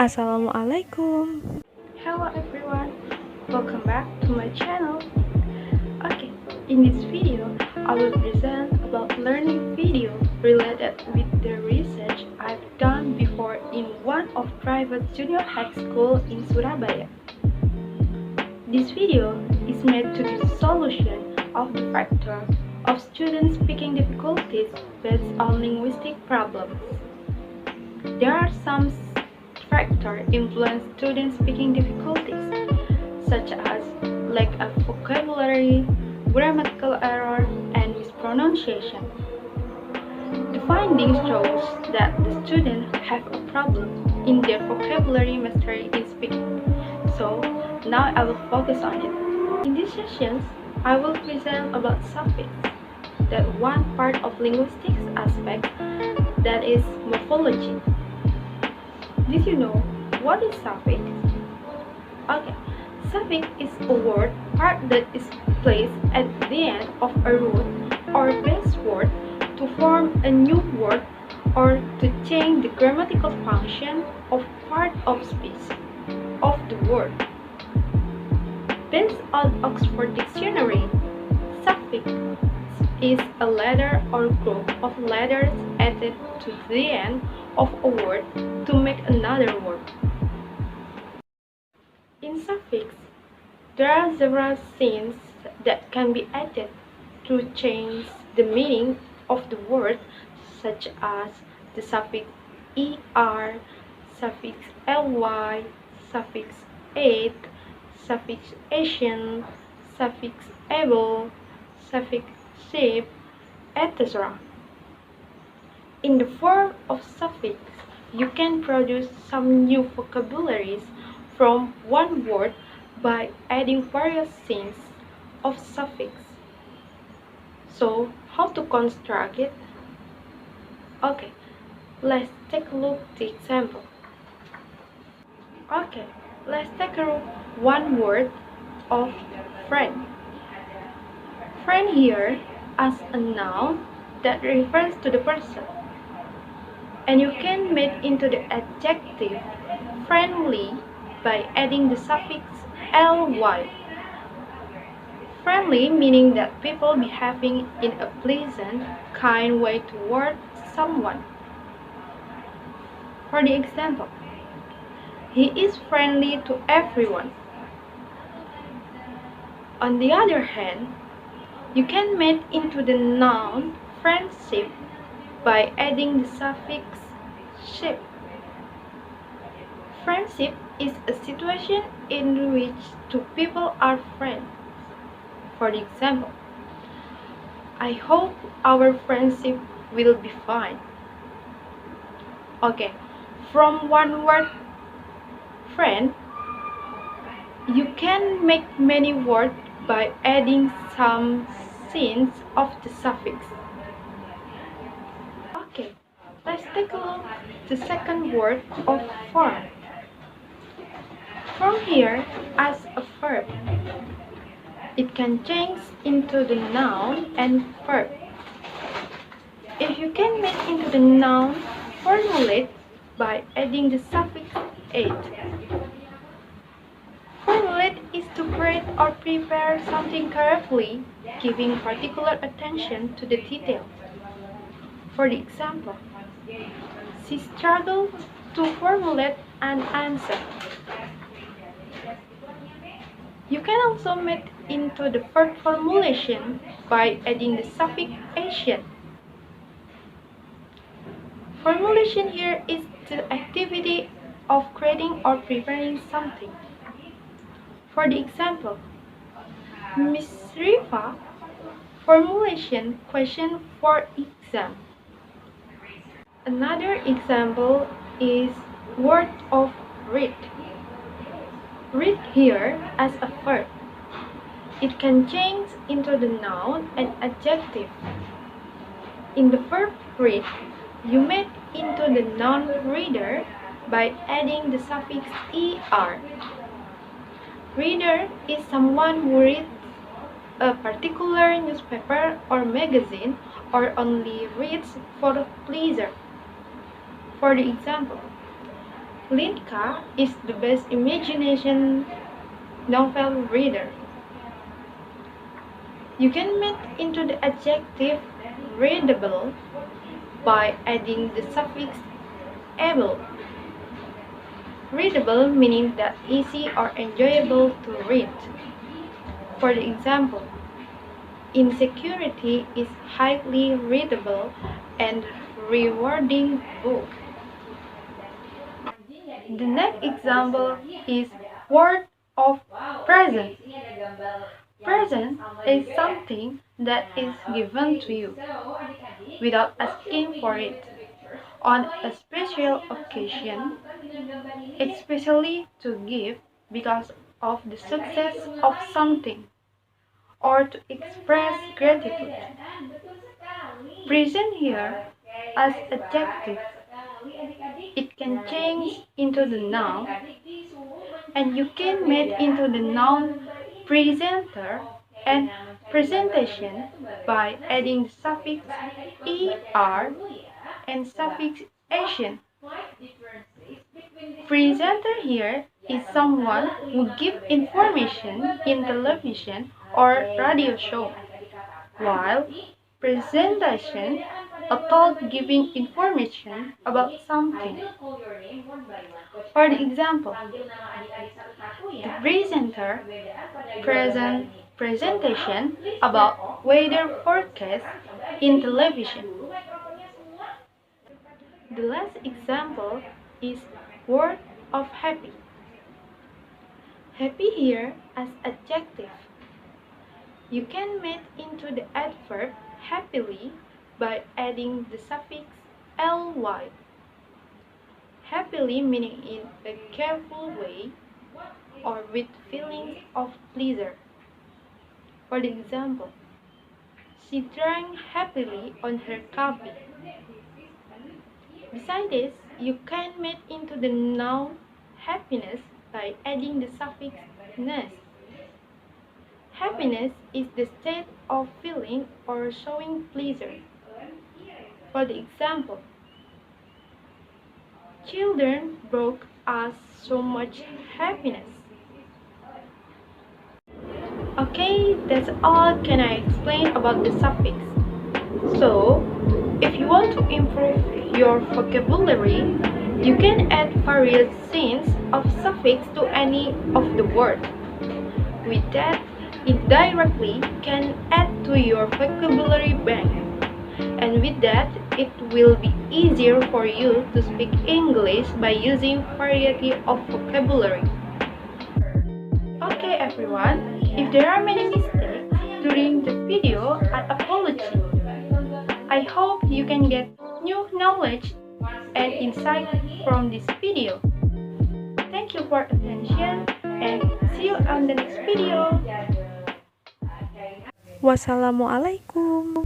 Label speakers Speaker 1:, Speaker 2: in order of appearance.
Speaker 1: Assalamualaikum.
Speaker 2: Hello everyone, welcome back to my channel. Okay, in this video, I will present about learning video related with the research I've done before in one of private junior high school in Surabaya. This video is made to the solution of the factor of student speaking difficulties based on linguistic problems. There are some factors influence student speaking difficulties, such as lack of vocabulary, grammatical error, and mispronunciation. The findings shows that the students have a problem in their vocabulary mastery in speaking. So now I will focus on it. In these sessions, I will present about suffix, that one part of linguistics aspect, that is morphology. Did you know what is suffix? Okay, suffix is a word part that is placed at the end of a root or base word to form a new word or to change the grammatical function of part of speech of the word. Based on Oxford Dictionary, suffix is a letter or group of letters added to the end of a word to make another word. In suffix, there are several things that can be added to change the meaning of the word, such as the suffix er, suffix ly, suffix ate, suffix Asian, suffix able, suffix ship, etc. In the form of suffix, you can produce some new vocabularies from one word by adding various things of suffix. So, how to construct it? Okay, let's take a look at the example. Okay, let's take a look one word of friend. Friend here as a noun that refers to the person, and you can make into the adjective friendly by adding the suffix ly. Friendly meaning that people behaving in a pleasant, kind way toward someone. For the example, he is friendly to everyone. On the other hand, you can make into the noun friendship by adding the suffix ship. Friendship is a situation in which two people are friends. For example, I hope our friendship will be fine. Okay, from one word friend, you can make many words by adding some signs of the suffix. Okay, let's take a look at the second word of form. Form here as a verb. It can change into the noun and verb. If you can make into the noun formulate by adding the suffix ate. Formulate is to create or prepare something carefully, giving particular attention to the detail. For the example, she struggled to formulate an answer. You can also make into the verb formulation by adding the suffix Asian. Formulation here is the activity of creating or preparing something. For the example, Miss Rifa formulation question for exam. Another example is word of read. Read here as a verb. It can change into the noun and adjective. In the verb read, you make into the noun reader by adding the suffix er. Reader is someone who reads a particular newspaper or magazine or only reads for pleasure. For the example, Linka is the best imagination novel reader. You can make into the adjective readable by adding the suffix able. Readable meaning that easy or enjoyable to read. For the example, Insecurity is highly readable and rewarding book. The next example is word of present. Present is something that is given to you without asking for it on a special occasion, especially to give because of the success of something or to express gratitude. Present here as adjective. It can change into the noun and you can make into the noun presenter and presentation by adding the suffix er and suffix ation. Presenter here is someone who gives information in television or radio show, while presentation a talk giving information about something. For the example, the presenter present presentation about weather forecast in television. The last example is word of happy. Happy here as adjective. You can make into the adverb happily by adding the suffix ly. Happily meaning in a careful way or with feelings of pleasure. For the example, she drank happily on her coffee. Besides this, you can make into the noun happiness by adding the suffix ness. Happiness is the state of feeling or showing pleasure. For the example, children brought us so much happiness. Okay, that's all can I explain about the suffix. So, if you want to improve your vocabulary, you can add various signs of suffix to any of the word. With that, it directly can add to your vocabulary bank. And with that, it will be easier for you to speak English by using variety of vocabulary. Okay everyone, if there are many mistakes during the video, I apologize. I hope you can get new knowledge and insight from this video. Thank you for attention and see you on the next video. Wassalamualaikum.